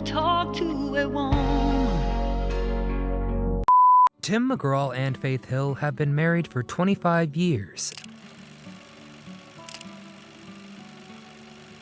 talk to a woman. Tim McGraw and Faith Hill have been married for 25 years.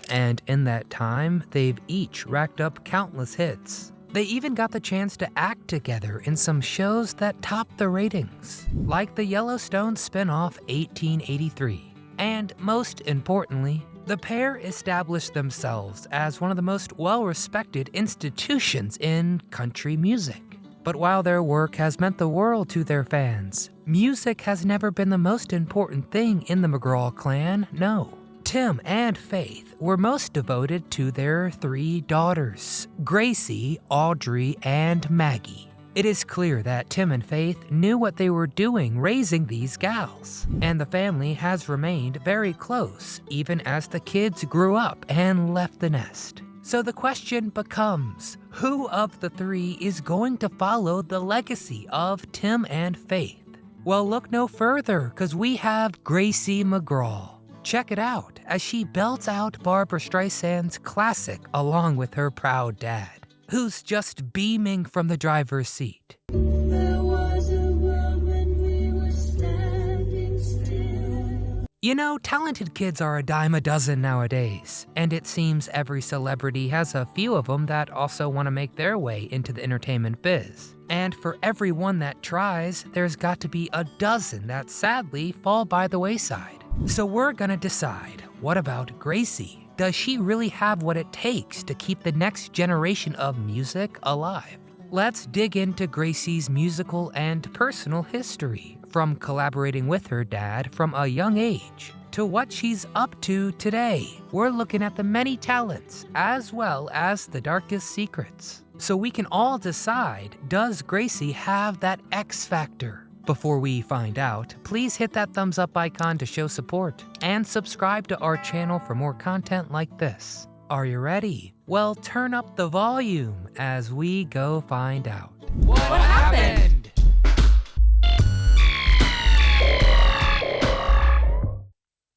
And in that time, they've each racked up countless hits. They even got the chance to act together in some shows that topped the ratings, like the Yellowstone spin-off 1883. And most importantly, the pair established themselves as one of the most well-respected institutions in country music. But while their work has meant the world to their fans, music has never been the most important thing in the McGraw clan, no. Tim and Faith were most devoted to their 3 daughters, Gracie, Audrey, and Maggie. It is clear that Tim and Faith knew what they were doing raising these gals, and the family has remained very close even as the kids grew up and left the nest. So the question becomes, who of the 3 is going to follow the legacy of Tim and Faith? Well, look no further, because we have Gracie McGraw. Check it out as she belts out Barbra Streisand's classic along with her proud dad, who's just beaming from the driver's seat. There was a world when we were standing still. You know, talented kids are a dime a dozen nowadays, and it seems every celebrity has a few of them that also want to make their way into the entertainment biz. And for every one that tries, there's got to be a dozen that sadly fall by the wayside. So we're gonna decide, what about Gracie? Does she really have what it takes to keep the next generation of music alive? Let's dig into Gracie's musical and personal history, from collaborating with her dad from a young age to what she's up to today. We're looking at the many talents as well as the darkest secrets, so we can all decide, does Gracie have that X factor? Before we find out, please hit that thumbs up icon to show support and subscribe to our channel for more content like this. Are you ready? Well, turn up the volume as we go find out. What happened?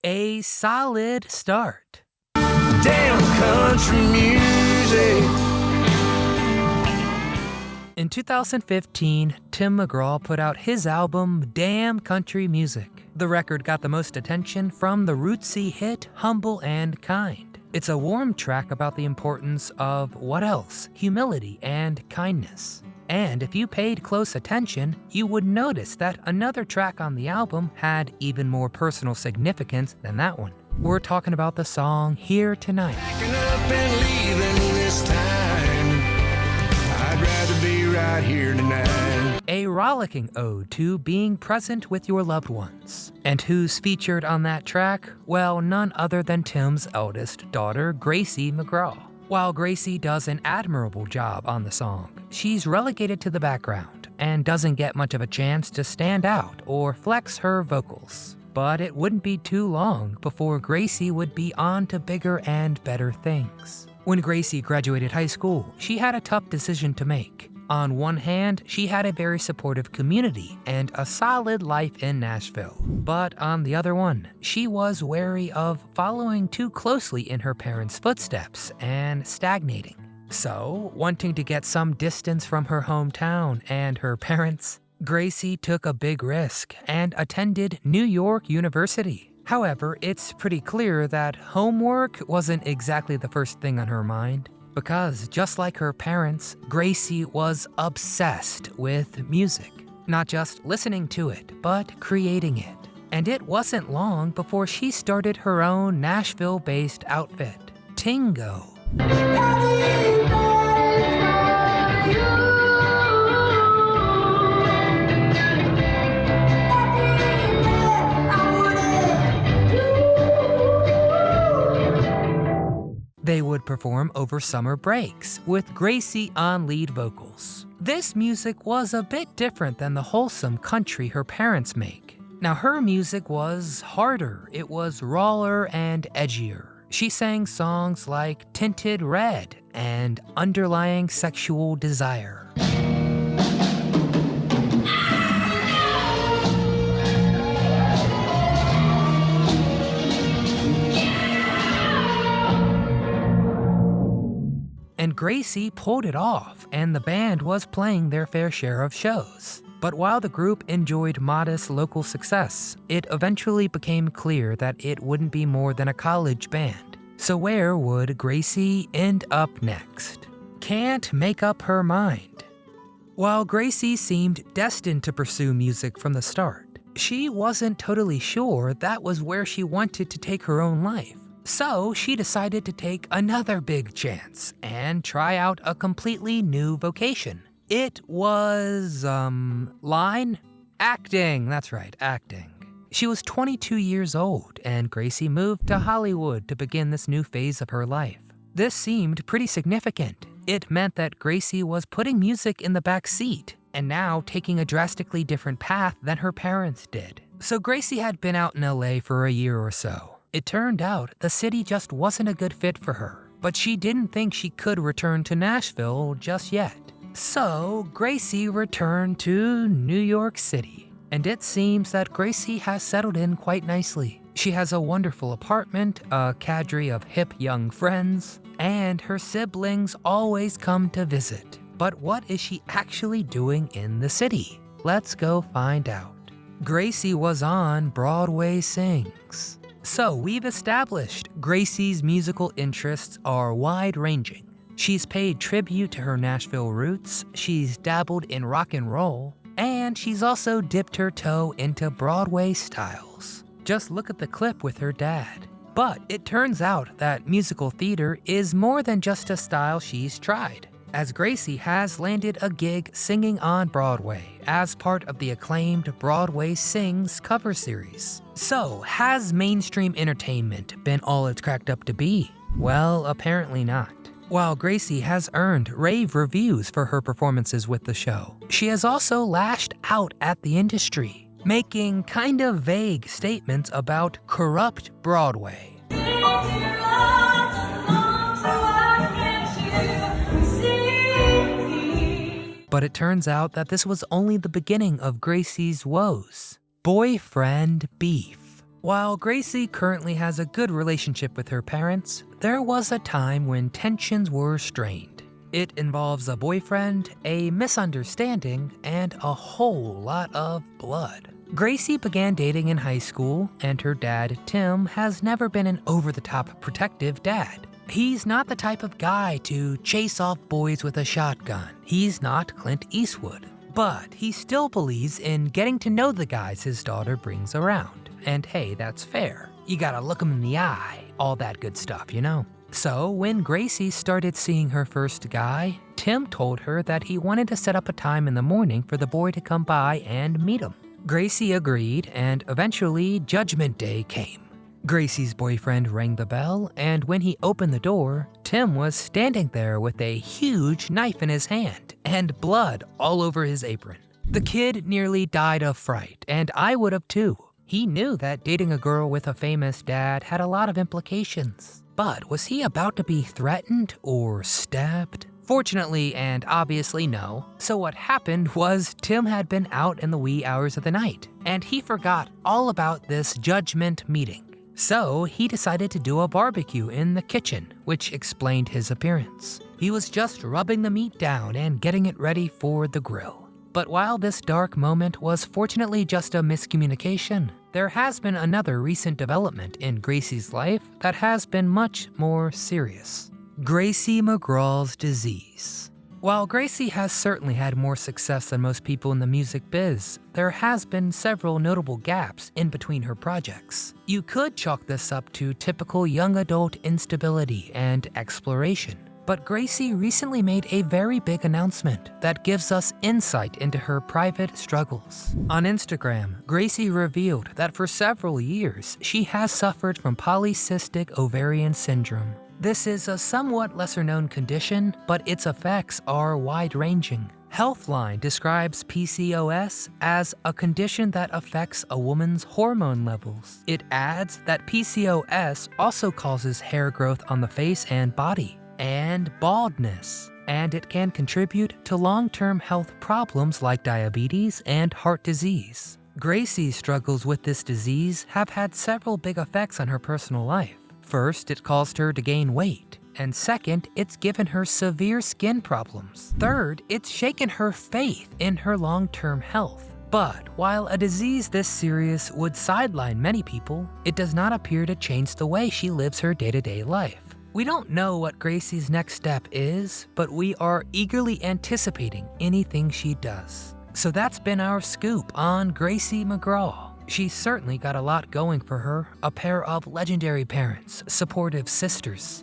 A solid start. Damn country music. In 2015, Tim McGraw put out his album, Damn Country Music. The record got the most attention from the rootsy hit, Humble and Kind. It's a warm track about the importance of, what else? Humility and kindness. And if you paid close attention, you would notice that another track on the album had even more personal significance than that one. We're talking about the song Here Tonight. Packing up and leaving this time. I'd rather be right here tonight. A rollicking ode to being present with your loved ones. And who's featured on that track? Well, none other than Tim's eldest daughter, Gracie McGraw. While Gracie does an admirable job on the song, she's relegated to the background and doesn't get much of a chance to stand out or flex her vocals. But it wouldn't be too long before Gracie would be on to bigger and better things. When Gracie graduated high school, she had a tough decision to make. On one hand, she had a very supportive community and a solid life in Nashville. But on the other one, she was wary of following too closely in her parents' footsteps and stagnating. So, wanting to get some distance from her hometown and her parents, Gracie took a big risk and attended New York University. However, it's pretty clear that homework wasn't exactly the first thing on her mind. Because just like her parents, Gracie was obsessed with music. Not just listening to it, but creating it. And it wasn't long before she started her own Nashville-based outfit, Tingo. They would perform over summer breaks, with Gracie on lead vocals. This music was a bit different than the wholesome country her parents make. Now, her music was harder, it was rawer and edgier. She sang songs like Tinted Red and Underlying Sexual Desire. and Gracie pulled it off, and the band was playing their fair share of shows. But while the group enjoyed modest local success, it eventually became clear that it wouldn't be more than a college band. So where would Gracie end up next? Can't make up her mind. While Gracie seemed destined to pursue music from the start, she wasn't totally sure that was where she wanted to take her own life. So she decided to take another big chance and try out a completely new vocation. It was, acting. That's right, acting. She was 22 years old, and Gracie moved to Hollywood to begin this new phase of her life. This seemed pretty significant. It meant that Gracie was putting music in the back seat and now taking a drastically different path than her parents did. So Gracie had been out in LA for a year or so. It turned out the city just wasn't a good fit for her, but she didn't think she could return to Nashville just yet. So Gracie returned to New York City, and it seems that Gracie has settled in quite nicely. She has a wonderful apartment, a cadre of hip young friends, and her siblings always come to visit. But what is she actually doing in the city? Let's go find out. Gracie was on Broadway Sings. So we've established Gracie's musical interests are wide-ranging. She's paid tribute to her Nashville roots, she's dabbled in rock and roll, and she's also dipped her toe into Broadway styles. Just look at the clip with her dad. But it turns out that musical theater is more than just a style she's tried, as Gracie has landed a gig singing on Broadway as part of the acclaimed Broadway Sings cover series. So, has mainstream entertainment been all it's cracked up to be? Well, apparently not. While Gracie has earned rave reviews for her performances with the show, she has also lashed out at the industry, making kind of vague statements about corrupt Broadway. But it turns out that this was only the beginning of Gracie's woes. Boyfriend beef. While Gracie currently has a good relationship with her parents, there was a time when tensions were strained. It involves a boyfriend, a misunderstanding, and a whole lot of blood. Gracie began dating in high school, and her dad, Tim, has never been an over-the-top protective dad. He's not the type of guy to chase off boys with a shotgun. He's not Clint Eastwood. But he still believes in getting to know the guys his daughter brings around. And hey, that's fair. You gotta look him in the eye, all that good stuff, you know? So when Gracie started seeing her first guy, Tim told her that he wanted to set up a time in the morning for the boy to come by and meet him. Gracie agreed, and eventually Judgment Day came. Gracie's boyfriend rang the bell, and when he opened the door, Tim was standing there with a huge knife in his hand and blood all over his apron. The kid nearly died of fright, and I would have too. He knew that dating a girl with a famous dad had a lot of implications. But was he about to be threatened or stabbed? Fortunately and obviously no. So what happened was Tim had been out in the wee hours of the night, and he forgot all about this judgment meeting. So he decided to do a barbecue in the kitchen, which explained his appearance. He was just rubbing the meat down and getting it ready for the grill. But while this dark moment was fortunately just a miscommunication, there has been another recent development in Gracie's life that has been much more serious. Gracie McGraw's disease. While Gracie has certainly had more success than most people in the music biz, there has been several notable gaps in between her projects. You could chalk this up to typical young adult instability and exploration. But Gracie recently made a very big announcement that gives us insight into her private struggles. On Instagram, Gracie revealed that for several years, she has suffered from polycystic ovarian syndrome. This is a somewhat lesser-known condition, but its effects are wide-ranging. Healthline describes PCOS as a condition that affects a woman's hormone levels. It adds that PCOS also causes hair growth on the face and body, and baldness, and it can contribute to long-term health problems like diabetes and heart disease. Gracie's struggles with this disease have had several big effects on her personal life. First, it caused her to gain weight. And second, it's given her severe skin problems. Third, it's shaken her faith in her long-term health. But while a disease this serious would sideline many people, it does not appear to change the way she lives her day-to-day life. We don't know what Gracie's next step is, but we are eagerly anticipating anything she does. So that's been our scoop on Gracie McGraw. She's certainly got a lot going for her, a pair of legendary parents, supportive sisters,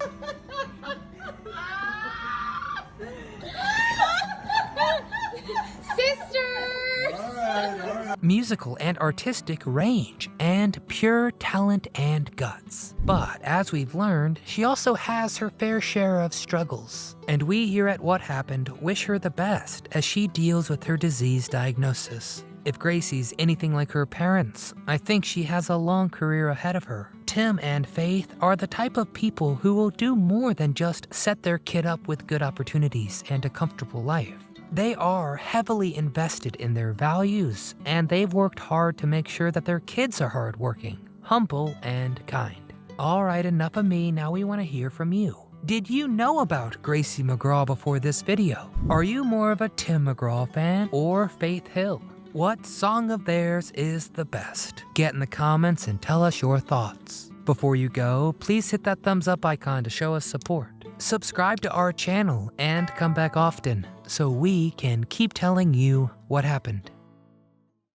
musical and artistic range, and pure talent and guts. But as we've learned, she also has her fair share of struggles. And we here at What Happened wish her the best as she deals with her disease diagnosis. If Gracie's anything like her parents, I think she has a long career ahead of her. Tim and Faith are the type of people who will do more than just set their kid up with good opportunities and a comfortable life. They are heavily invested in their values, and they've worked hard to make sure that their kids are hardworking, humble, and kind. All right, enough of me, now we want to hear from you. Did you know about Gracie McGraw before this video? Are you more of a Tim McGraw fan or Faith Hill? What song of theirs is the best? Get in the comments and tell us your thoughts. Before you go, please hit that thumbs up icon to show us support. Subscribe to our channel and come back often so we can keep telling you what happened.